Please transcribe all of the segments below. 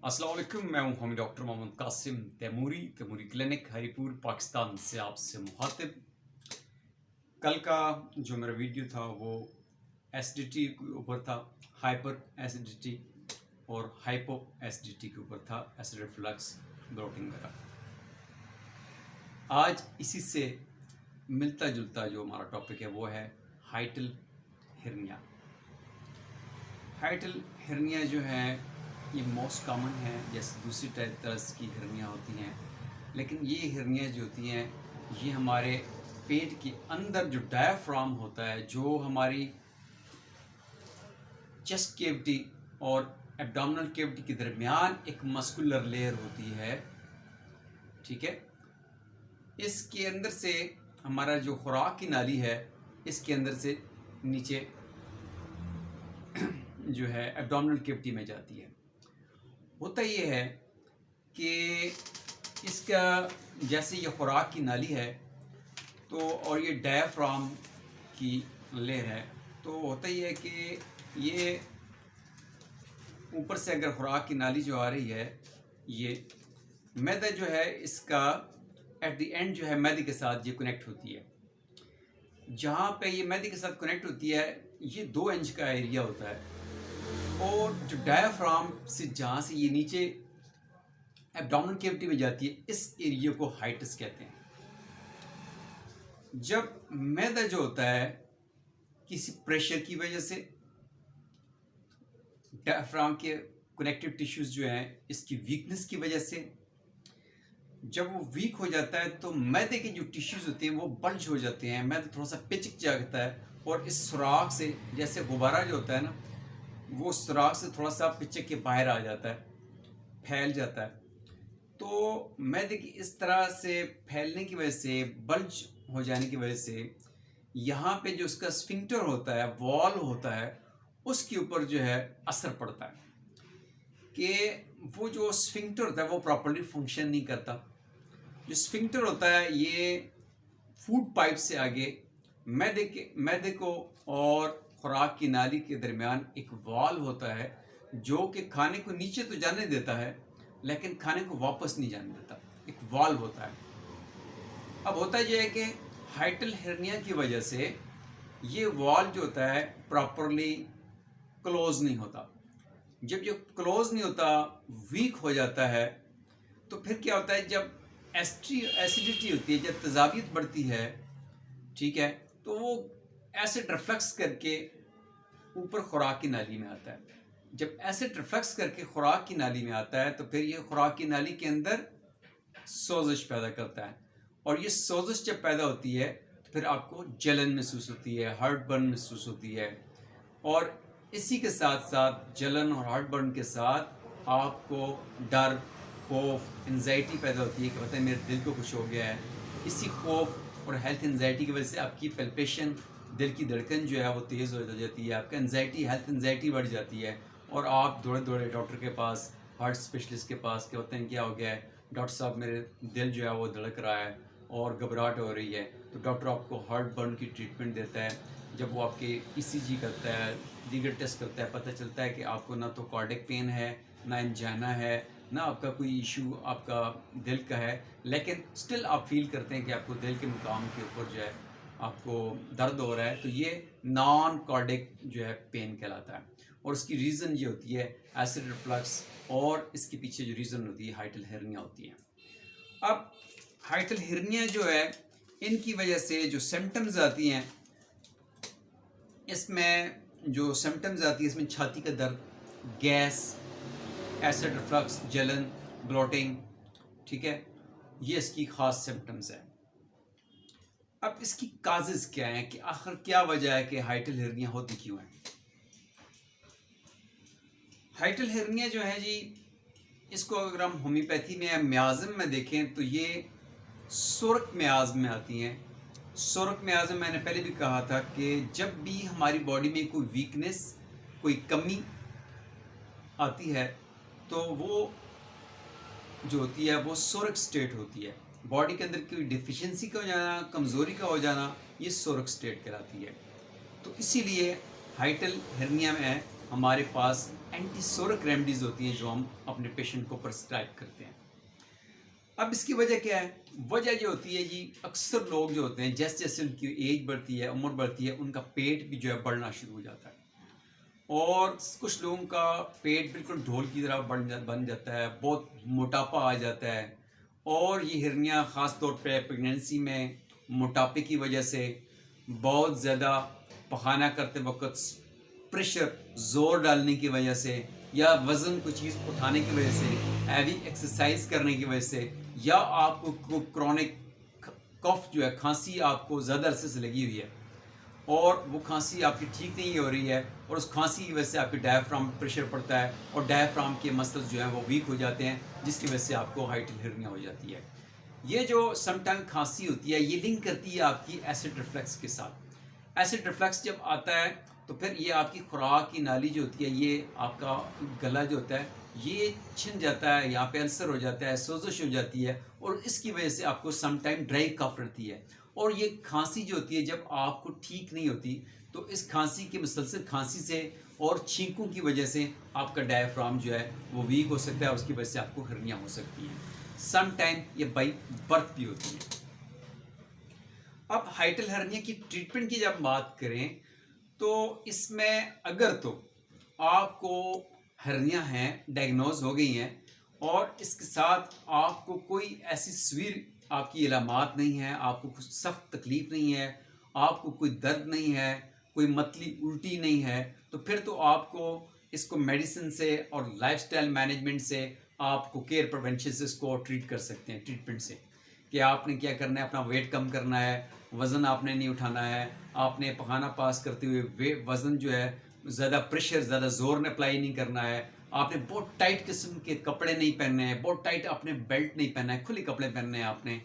अस्सलाम वालेकुम, मैं हूं हमी डॉक्टर मोहम्मद कासिम तैमूरी तैमूरी क्लिनिक हरीपुर पाकिस्तान से आपसे मुखातिब। कल का जो मेरा वीडियो था वो एसिडिटी के ऊपर था, हाइपर एसिडिटी और हाइपो एसिडिटी के ऊपर था, एसिड रिफ्लक्स, ब्लोटिंग वगैरह। आज इसी से मिलता जुलता जो हमारा टॉपिक है वो है हाइटल हिर्निया। हाइटल हिर्निया जो है ये मोस्ट कॉमन है, जैसे दूसरी तरह की हिर्निया होती हैं, लेकिन ये हिर्निया जो होती हैं ये हमारे पेट के अंदर जो डायाफ्राम होता है, जो हमारी चेस्ट कैविटी और एब्डोमिनल कैविटी के दरमियान एक मस्कुलर लेयर होती है, ठीक है। इसके अंदर से हमारा जो खुराक की नाली है, इसके अंदर से नीचे जो है एब्डोमिनल कैविटी में जाती है। होता ये है कि इसका जैसे ये खुराक की नाली है तो और ये डायाफ्राम की लेयर है, तो होता ये है कि ये ऊपर से अगर खुराक की नाली जो आ रही है, ये मैदा जो है इसका एट द एंड जो है मैदे के साथ ये कनेक्ट होती है। जहाँ पे ये मैदे के साथ कनेक्ट होती है ये 2 इंच का एरिया होता है, और जो डायाफ्राम से जहाँ से ये नीचे एब्डोमिनल कैविटी में जाती है, इस एरिया को हाइटस कहते हैं। जब मैदा जो होता है किसी प्रेशर की वजह से, डायाफ्राम के कनेक्टिव टिश्यूज जो हैं इसकी वीकनेस की वजह से, जब वो वीक हो जाता है तो मैदे के जो टिश्यूज होते हैं वो बल्ज हो जाते हैं, मैदा थोड़ा सा पिचक जाता है और इस सुराख से, जैसे गुब्बारा जो होता है ना, वो सुराख से थोड़ा सा पिचक के बाहर आ जाता है, फैल जाता है। तो मैदे की इस तरह से फैलने की वजह से, बल्ज हो जाने की वजह से, यहाँ पे जो उसका स्फिंक्टर होता है, वॉल होता है, उसके ऊपर जो है असर पड़ता है कि वो जो स्फिंक्टर होता है वो प्रॉपर्ली फंक्शन नहीं करता। जो स्फिंक्टर होता है ये फूड पाइप से आगे मैदे को और खुराक की नाली के दरमियान एक वाल्व होता है जो कि खाने को नीचे तो जाने देता है लेकिन खाने को वापस नहीं जाने देता, एक वाल्व होता है। अब होता यह है कि हाइटल हिर्निया की वजह से ये वाल्व जो होता है प्रॉपरली क्लोज नहीं होता। जब ये क्लोज नहीं होता, वीक हो जाता है, तो फिर क्या होता है, जब एसिडिटी होती है, जब तेजाबियत बढ़ती है, ठीक है, तो वो एसिड रिफ्लक्स करके ऊपर खुराक की नाली में आता है। जब एसिड रिफ्लक्स करके खुराक की नाली में आता है तो फिर ये खुराक की नाली के अंदर सोजिश पैदा करता है, और ये सोजिश जब पैदा होती है तो फिर आपको जलन महसूस होती है, हार्ट बर्न महसूस होती है, और इसी के साथ साथ जलन और हार्ट बर्न के साथ आपको डर, खौफ, एंजाइटी पैदा होती है कि पता है मेरे दिल को कुछ हो गया है। इसी खौफ और हेल्थ एंजाइटी की वजह से आपकी पल्पेशन, दिल की धड़कन जो है वो तेज़ हो जाती है, आपका एंजाइटी, हेल्थ एंजाइटी बढ़ जाती है, और आप दौड़े दौड़े डॉक्टर के पास, हार्ट स्पेशलिस्ट के पास, क्या होते हैं, क्या हो गया है डॉक्टर साहब, मेरे दिल जो है वो धड़क रहा है और घबराहट हो रही है। तो डॉक्टर आपको हार्ट बर्न की ट्रीटमेंट देता है। जब वो आपके ईसीजी करता है, दीगर टेस्ट करता है, पता चलता है कि आपको ना तो कार्डिक पेन है, ना एंजाइना है, ना आपका कोई इशू आपका दिल का है, लेकिन स्टिल आप फील करते हैं कि आपको दिल के मुकाम के ऊपर जो है आपको दर्द हो रहा है, तो ये नॉन कार्डिक जो है पेन कहलाता है। और उसकी रीज़न ये होती है एसिड रिफ्लक्स, और इसके पीछे जो रीज़न होती है हाइटल हिर्निया होती है। अब हाइटल हिर्निया जो है, इनकी वजह से जो सिम्टम्स आती हैं, इसमें जो सिम्टम्स आती है, इसमें छाती का दर्द, गैस, एसिड रिफ्लक्स, जलन, ब्लोटिंग, ठीक है, ये इसकी ख़ास सिम्टम्स है। अब इसकी काजेज़ क्या हैं, कि आखिर क्या वजह है कि हाइटल हिर्निया होती क्यों है। हाइटल हिर्निया जो है जी, इसको अगर हम होम्योपैथी में मियाज़म में देखें तो ये सुरक मियाज़ में आती हैं। सुरक मियाज़ में मैंने पहले भी कहा था कि जब भी हमारी बॉडी में कोई वीकनेस, कोई कमी आती है तो वो जो होती है वो सुरक स्टेट होती है। बॉडी के अंदर कोई डिफिशिएंसी का हो जाना, कमज़ोरी का हो जाना, ये सुरक स्टेट कहलाती है। तो इसीलिए हाइटल हिर्निया में हमारे पास एंटीसोरिक रेमेडीज़ होती हैं जो हम अपने पेशेंट को प्रिस्क्राइब करते हैं। अब इसकी वजह क्या है? वजह ये होती है जी, अक्सर लोग जो होते हैं जैसे जैसे उनकी एज बढ़ती है, उम्र बढ़ती है, उनका पेट भी जो है बढ़ना शुरू हो जाता है। और कुछ लोगों का पेट बिल्कुल ढोल की तरह बन जाता है, बहुत मोटापा आ जाता है। और ये हिरनियाँ ख़ास तौर पे प्रेगनेंसी में मोटापे की वजह से, बहुत ज़्यादा पखाना करते वक्त प्रेशर ज़ोर डालने की वजह से, या वज़न कोई चीज़ उठाने की वजह से, हैवी एक्सरसाइज करने की वजह से, या आपको क्रॉनिक कफ जो है, खांसी आपको ज़्यादा अरसे से लगी हुई है और वो खांसी आपकी ठीक नहीं हो रही है, और उस खांसी की वजह से आपके डायफ्राम पर प्रेशर पड़ता है और डायफ्राम के मसल्स जो हैं वो वीक हो जाते हैं, जिसकी वजह से आपको हाइटल हिरनिया हो जाती है। ये जो समटाइम खांसी होती है, ये लिंक करती है आपकी एसिड रिफ्लक्स के साथ। एसिड रिफ्लक्स जब आता है तो फिर ये आपकी खुराक की नाली जो होती है, ये आपका गला जो होता है ये छिन जाता है, यहाँ पे अल्सर हो जाता है, सोजश हो जाती है, और इसकी वजह से आपको समटाइम ड्राई कफ रहती है। और ये खांसी जो होती है जब आपको ठीक नहीं होती, तो इस खांसी के मुसलसल खांसी से और छींकों की वजह से आपका डायफ्राम जो है वो वीक हो सकता है, और उसकी वजह से आपको हिरनिया हो सकती है। सम टाइम ये बाई बर्थ भी होती है। अब हाइटल हर्निया की ट्रीटमेंट की जब बात करें, तो इसमें अगर तो आपको हर्निया हैं, डायग्नोज हो गई हैं, और इसके साथ आपको कोई ऐसी सीवियर आपकी इलामात नहीं है, आपको कुछ सख्त तकलीफ नहीं है, आपको कोई दर्द नहीं है, कोई मतली उल्टी नहीं है, तो फिर तो आपको इसको मेडिसिन से और लाइफस्टाइल मैनेजमेंट से, आपको केयर प्रिवेंशन से इसको ट्रीट कर सकते हैं। ट्रीटमेंट से कि आपने क्या करना है, अपना वेट कम करना है, वज़न आपने नहीं उठाना है, आपने पखाना पास करते हुए वज़न जो है ज़्यादा प्रेशर, ज़्यादा ज़ोर ने अप्लाई नहीं करना है, आपने बहुत टाइट किस्म के कपड़े नहीं पहनने हैं, बहुत टाइट आपने बेल्ट नहीं पहनना है, खुले कपड़े पहनने हैं आपने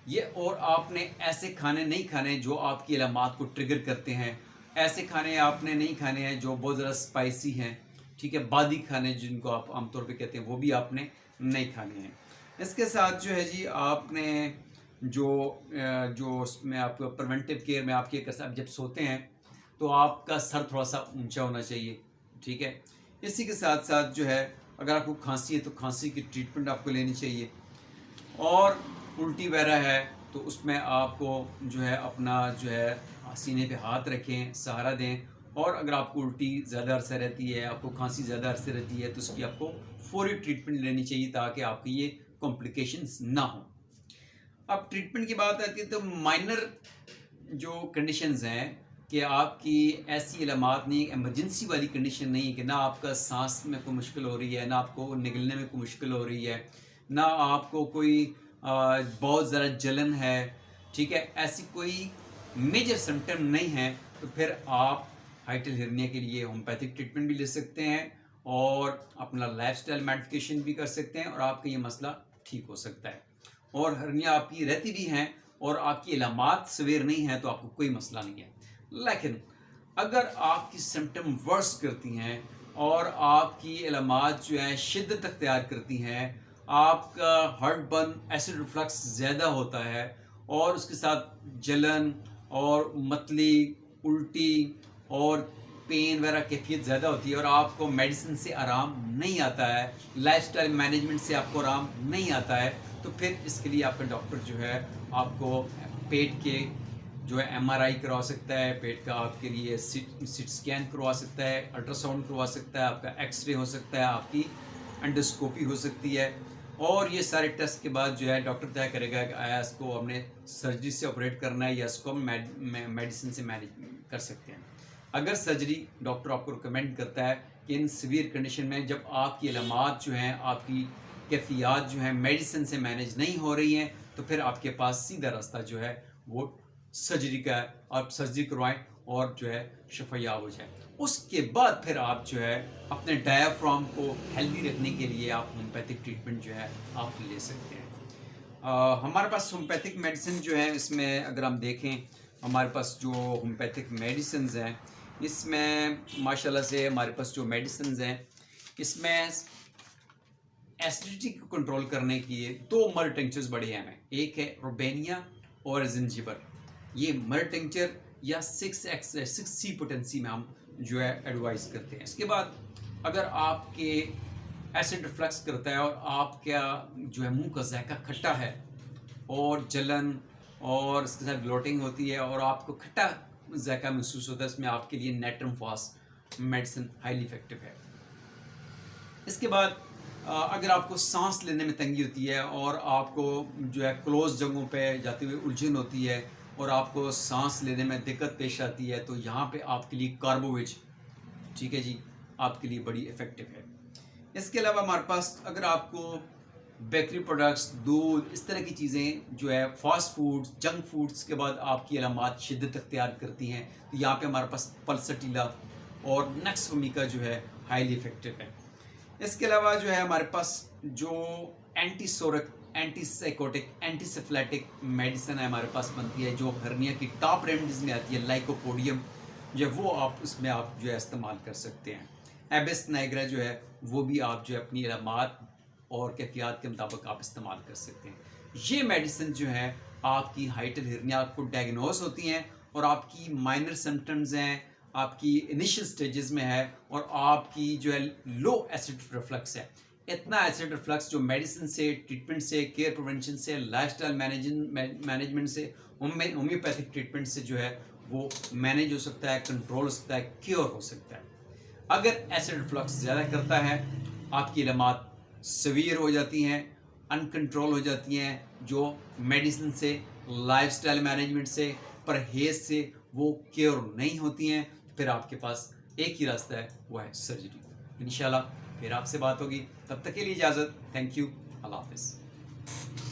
ये। और आपने ऐसे खाने नहीं खाने जो आपकी अलामात को ट्रिगर करते हैं, ऐसे खाने आपने नहीं खाने हैं जो बहुत ज़्यादा स्पाइसी हैं, ठीक है, बादी खाने जिनको आप आमतौर पे कहते हैं, वो भी आपने नहीं खाने हैं। इसके साथ जो है जी, आपने जो उसमें आप प्रिवेंटिव केयर में आप ये कर सकते, आप जब सोते हैं तो आपका सर थोड़ा सा ऊंचा होना चाहिए, ठीक है। इसी के साथ साथ जो है, अगर आपको खांसी है तो खांसी की ट्रीटमेंट आपको लेनी चाहिए, और उल्टी वगैरह है तो उसमें आपको जो है अपना जो है सीने पे हाथ रखें, सहारा दें। और अगर आपको उल्टी ज़्यादा अरसे रहती है, आपको खांसी ज़्यादा अरसे रहती है, तो उसकी आपको फौरी ट्रीटमेंट लेनी चाहिए ताकि आपकी ये कॉम्प्लिकेशंस ना हो। अब ट्रीटमेंट की बात आती है तो माइनर जो कंडीशंस हैं, कि आपकी ऐसी इलामात नहीं, इमरजेंसी वाली कंडीशन नहीं है कि ना आपका सांस में कोई मुश्किल हो रही है, ना आपको निगलने में कोई मुश्किल हो रही है, ना आपको कोई बहुत ज़्यादा जलन है, ठीक है, ऐसी कोई मेजर सिम्टम नहीं है, तो फिर आप हाइटल हिरनिया के लिए होम्योपैथिक ट्रीटमेंट भी ले सकते हैं, और अपना लाइफस्टाइल मॉडिफिकेशन भी कर सकते हैं, और आपका ये मसला ठीक हो सकता है। और हर्निया आपकी रहती भी हैं और आपकी इलामात सवेर नहीं है, तो आपको कोई मसला नहीं है। लेकिन अगर आपकी सिम्टम वर्स करती हैं और आपकी इलामात जो है शिद्दत अख्तियार करती हैं, आपका हार्ट बर्न, एसिड रिफ्लक्स ज़्यादा होता है, और उसके साथ जलन और मतली, उल्टी और पेन वगैरह कैफियत ज़्यादा होती है, और आपको मेडिसिन से आराम नहीं आता है, लाइफस्टाइल मैनेजमेंट से आपको आराम नहीं आता है, तो फिर इसके लिए आपका डॉक्टर जो है आपको पेट के जो है एमआरआई करवा सकता है, पेट का आपके लिए सीटी स्कैन करवा सकता है, अल्ट्रासाउंड करवा सकता है, आपका एक्सरे हो सकता है, आपकी एंडोस्कोपी हो सकती है। और ये सारे टेस्ट के बाद जो है डॉक्टर तय करेगा कि आया इसको हमने सर्जरी से ऑपरेट करना है या इसको हम मेडिसिन से मैनेज कर सकते हैं। अगर सर्जरी डॉक्टर आपको रिकमेंड करता है कि इन सीवियर कंडीशन में जब आपकी अलामात जो हैं, आपकी कैफियत जो है मेडिसिन से मैनेज नहीं हो रही हैं, तो फिर आपके पास सीधा रास्ता जो है वो सर्जरी का है। आप सर्जरी करवाएं और जो है शफायाब हो जाए। उसके बाद फिर आप जो है अपने डायाफ्राम को हेल्दी रखने के लिए आप होम्योपैथिक ट्रीटमेंट जो है आप ले सकते हैं। हमारे पास होम्योपैथिक मेडिसिन जो है, इसमें अगर हम देखें, हमारे पास जो होम्योपैथिक मेडिसिन हैं, इसमें माशाल्लाह से हमारे पास जो मेडिसिन हैं, इसमें एसिडिटी को कंट्रोल करने के लिए 2 मर्ड टिंक्चर्स बड़े अहम हैं। एक है रोबेनिया और जिंजिबर। ये मर्ड टिंक्चर या 6C पोटेंसी में हम जो है एडवाइस करते हैं। इसके बाद अगर आपके एसिड रिफ्लक्स करता है और आपका जो है मुंह का जायका खट्टा है और जलन और इसके साथ ब्लोटिंग होती है और आपको खट्टा जायका महसूस होता है, इसमें आपके लिए नेट्रम फास मेडिसिन हाईली इफेक्टिव है। इसके बाद अगर आपको सांस लेने में तंगी होती है और आपको जो है क्लोज जगहों पे जाते हुए उलझन होती है और आपको सांस लेने में दिक्कत पेश आती है, तो यहाँ पे आपके लिए कार्बोविज, ठीक है जी, आपके लिए बड़ी इफ़ेक्टिव है। इसके अलावा हमारे पास अगर आपको बेकरी प्रोडक्ट्स, दूध, इस तरह की चीज़ें जो है फास्ट फूड, जंक फूड्स के बाद आपकी अलामात शिद्दत अख्तियार करती हैं, तो यहाँ पे हमारे पास पल्सटीला और नेक्सोमिका जो है हाईली इफ़ेक्टिव है। इसके अलावा जो है हमारे पास जो एंटीसोरिक, एंटीसाइकोटिक, एंटीसेफ्लेटिक मेडिसिन है हमारे पास बनती है, जो हर्निया की टॉप रेमेडीज में आती है, लाइकोपोडियम जो है वो आप उसमें आप जो है इस्तेमाल कर सकते हैं। एबिस नाइग्रा जो है वो भी आप जो है अपनी अलामात और कैफियत के मुताबिक आप इस्तेमाल कर सकते हैं। ये मेडिसिन जो है आपकी हाइटल हिरनिया आपको डायग्नोस होती हैं और आपकी माइनर सिम्टम्स हैं, आपकी इनिशियल स्टेजेस में है और आपकी जो है लो एसिड रिफ्लक्स है। इतना एसिड रिफ्लक्स जो मेडिसिन से, ट्रीटमेंट से, केयर प्रिवेंशन से, लाइफस्टाइल मैनेजमेंट से, होम्योपैथिक ट्रीटमेंट से जो है वो मैनेज हो सकता है, कंट्रोल हो सकता है, क्योर हो सकता है। अगर एसिड रिफ्लक्स ज़्यादा करता है, आपकी अलामात सवीयर हो जाती हैं, अनकंट्रोल हो जाती हैं, जो मेडिसिन से, लाइफस्टाइल मैनेजमेंट से, परहेज से वो क्योर नहीं होती हैं, फिर आपके पास एक ही रास्ता है, वो है सर्जरी। इंशाल्लाह फिर आपसे बात होगी, तब तक के लिए इजाज़त। थैंक यू, अल्लाह हाफ़िज़।